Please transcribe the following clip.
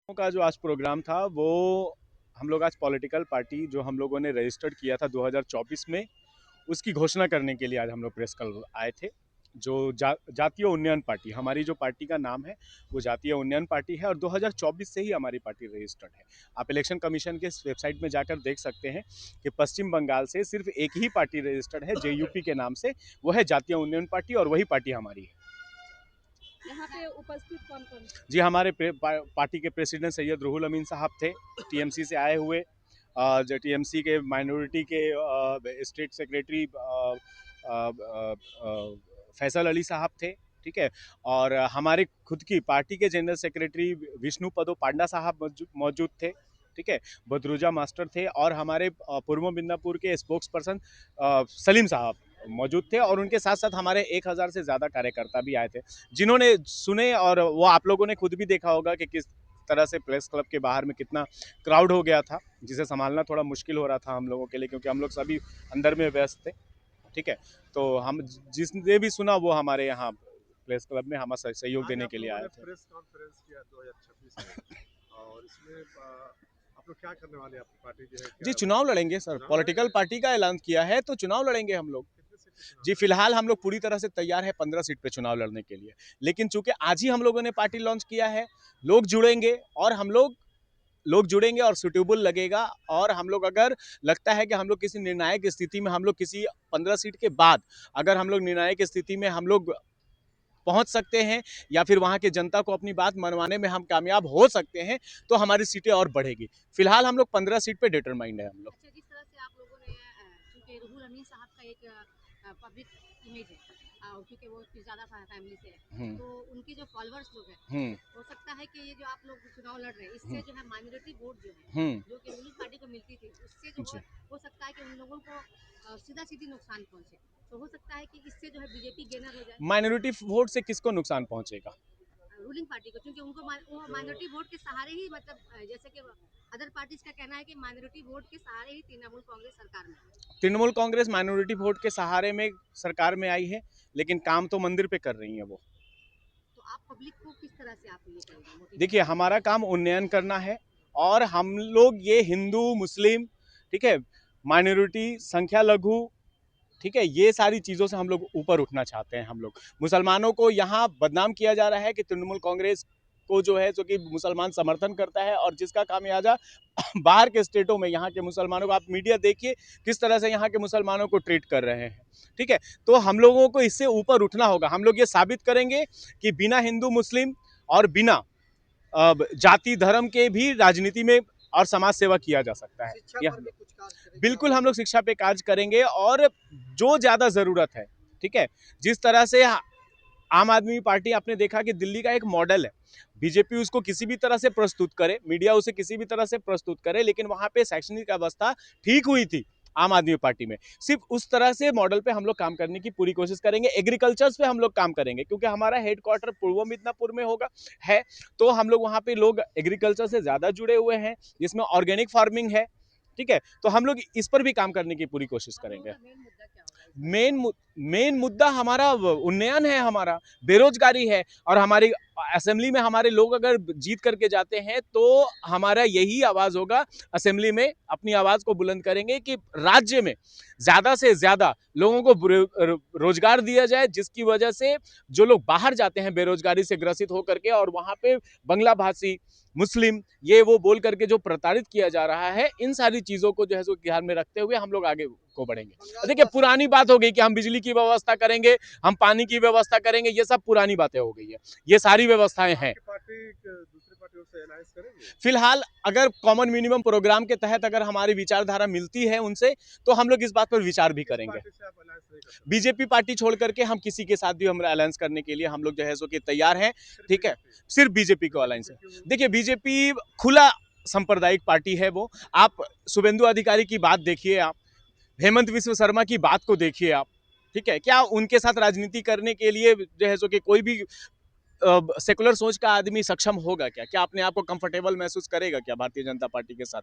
का जो आज प्रोग्राम था वो हम लोग आज पॉलिटिकल पार्टी जो हम लोगों ने रजिस्टर्ड किया था 2024 में उसकी घोषणा करने के लिए आज हम लोग प्रेस क्लब आए थे। जो जातीय उन्नयन पार्टी, हमारी जो पार्टी का नाम है वो जातीय उन्नयन पार्टी है और 2024 से ही हमारी पार्टी रजिस्टर्ड है। आप इलेक्शन कमीशन के वेबसाइट में जाकर देख सकते हैं कि पश्चिम बंगाल से सिर्फ एक ही पार्टी रजिस्टर्ड है जेयूपी के नाम से, वो है जातीय उन्नयन पार्टी और वही पार्टी हमारी है। यहाँ पे उपस्थित कौन कौन? जी, हमारे पार्टी के प्रेसिडेंट सैयद रूहुल अमीन साहब थे, टीएमसी से आए हुए। जो टीएमसी के माइनॉरिटी के स्टेट सेक्रेटरी फैसल अली साहब थे, ठीक है। और हमारे खुद की पार्टी के जनरल सेक्रेटरी विष्णु पदो पांडा साहब मौजूद थे, ठीक है। बदरुजा मास्टर थे और हमारे पूर्व मिदनापुर के स्पोक्स पर्सन सलीम साहब मौजूद थे और उनके साथ साथ हमारे 1000 से ज़्यादा कार्यकर्ता भी आए थे, जिन्होंने सुने। और वो आप लोगों ने खुद भी देखा होगा कि किस तरह से प्रेस क्लब के बाहर में कितना क्राउड हो गया था, जिसे संभालना थोड़ा मुश्किल हो रहा था हम लोगों के लिए, क्योंकि हम लोग सभी अंदर में व्यस्त थे, ठीक है। तो हम जिसने भी सुना वो हमारे यहाँ प्रेस क्लब में हमारा सहयोग देने के लिए आए थे। प्रेस कॉन्फ्रेंस किया 2026 में और इसमें आप लोग क्या करने वाले हैं? आपकी पार्टी जो है जी, क्या चुनाव लड़ेंगे सर, पॉलिटिकल पार्टी का ऐलान किया है तो चुनाव लड़ेंगे हम लोग। जी, फिलहाल हम लोग पूरी तरह से तैयार है 15 सीट पे चुनाव लड़ने के लिए, लेकिन चूंकि आज ही हम लोगों ने पार्टी लॉन्च किया है, लोग जुड़ेंगे और लोग जुड़ेंगे और सुटेबल लगेगा। और हम लोग अगर लगता है कि हम लोग किसी निर्णायक स्थिति में, हम लोग किसी 15 सीट के बाद अगर हम लोग निर्णायक स्थिति में हम लोग पहुंच सकते हैं या फिर वहां के जनता को अपनी बात मनवाने में हम कामयाब हो सकते हैं तो हमारी सीटें और बढ़ेगी। फिलहाल हम लोग 15 सीट पे डिटरमाइंड है हम लोग। अच्छा, जिस तरह से आप लोगों ने क्योंकि रूहुल अमीन साहब का एक पब्लिक इमेज है, क्योंकि वो ज़्यादा फैमिली से है, तो उनके जो फॉलोअर्स लोग हैं, हो सकता है कि ये जो आप लोग चुनाव लड़ रहे हैं इससे जो है माइनॉरिटी वोट जो है जो कि रूलिंग पार्टी को मिलती थी उससे जो हो सकता है कि उन लोगों को सीधा सीधी नुकसान पहुंचे। तो हो सकता है कि इससे जो है बीजेपी गेनर हो जाए। माइनॉरिटी वोट से किसको नुकसान पहुंचेगा? रूलिंग पार्टी को, क्योंकि उनको वो माइनॉरिटी वोट के सहारे ही, मतलब जैसे कि अदर पार्टीज का कहना है कि माइनॉरिटी वोट के सहारे ही तृणमूल कांग्रेस सरकार में है। तृणमूल कांग्रेस माइनॉरिटी वोट के सहारे में सरकार में आई है, लेकिन काम तो मंदिर पे कर रही है वो। तो आप पब्लिक को किस तरह से आप ये करेंगे? देखिए, हमारा काम उन्नयन करना है और हम लोग ये हिंदू मुस्लिम, ठीक है, माइनॉरिटी, संख्या लघु, ठीक है, ये सारी चीज़ों से हम लोग ऊपर उठना चाहते हैं। हम लोग मुसलमानों को यहाँ बदनाम किया जा रहा है कि तृणमूल कांग्रेस को जो है जो कि मुसलमान समर्थन करता है, और जिसका खामियाजा बाहर के स्टेटों में यहाँ के मुसलमानों को, आप मीडिया देखिए किस तरह से यहाँ के मुसलमानों को ट्रीट कर रहे हैं, ठीक है। तो हम लोगों को इससे ऊपर उठना होगा। हम लोग ये साबित करेंगे कि बिना हिंदू मुस्लिम और बिना जाति धर्म के भी राजनीति में और समाज सेवा किया जा सकता है। बिल्कुल हम लोग शिक्षा पे कार्य करेंगे और जो ज़्यादा ज़रूरत है, ठीक है। जिस तरह से आम आदमी पार्टी, आपने देखा कि दिल्ली का एक मॉडल है, बीजेपी उसको किसी भी तरह से प्रस्तुत करे, मीडिया उसे किसी भी तरह से प्रस्तुत करे, लेकिन वहां पे शैक्षणिक अवस्था ठीक हुई थी आम आदमी पार्टी में। सिर्फ उस तरह से मॉडल पे हम लोग काम करने की पूरी कोशिश करेंगे। एग्रीकल्चर पे हम लोग काम करेंगे क्योंकि हमारा हेडक्वार्टर पूर्व मिदनापुर में होगा है, तो हम लोग वहां पे लोग एग्रीकल्चर से ज्यादा जुड़े हुए हैं, जिसमें ऑर्गेनिक फार्मिंग है, ठीक है। तो हम लोग इस पर भी काम करने की पूरी कोशिश करेंगे। मेन मुद्दा हमारा उन्नयन है, हमारा बेरोजगारी है। और हमारी असेंबली में हमारे लोग अगर जीत करके जाते हैं तो हमारा यही आवाज होगा, असेंबली में अपनी आवाज को बुलंद करेंगे कि राज्य में ज्यादा से ज्यादा लोगों को रोजगार दिया जाए, जिसकी वजह से जो लोग बाहर जाते हैं बेरोजगारी से ग्रसित होकर के और वहां पे बंगला भाषी, मुस्लिम, ये वो बोल करके जो प्रताड़ित किया जा रहा है, इन सारी चीजों को जो है ध्यान में रखते हुए हम लोग आगे को बढ़ेंगे। देखिए, पुरानी बात हो गई कि हम बिजली की व्यवस्था करेंगे, हम पानी की व्यवस्था करेंगे, ये सब पुरानी बातें हो गई है। ये सारी व्यवस्थाएं हैं। फिलहाल अगर कॉमन मिनिमम प्रोग्राम के तहत अगर हमारी विचारधारा मिलती है उनसे, तो हम लोग इस बात पर विचार भी करेंगे। बीजेपी पार्टी छोड़ करके हम किसी के साथ भी हम अलायंस करने के लिए हम लोग जो है सो कि तैयार हैं, ठीक है। सिर्फ बीजेपी को अलायंस है। देखिए, बीजेपी खुला सांप्रदायिक पार्टी है। वो आप शुभेंदु अधिकारी की बात देखिए, आप हेमंत विश्व शर्मा की बात को देखिए आप, ठीक है। क्या उनके साथ राजनीति करने के लिए जो है सो कि कोई भी सेकुलर सोच का आदमी सक्षम होगा? क्या अपने आप को कंफर्टेबल महसूस करेगा क्या भारतीय जनता पार्टी के साथ?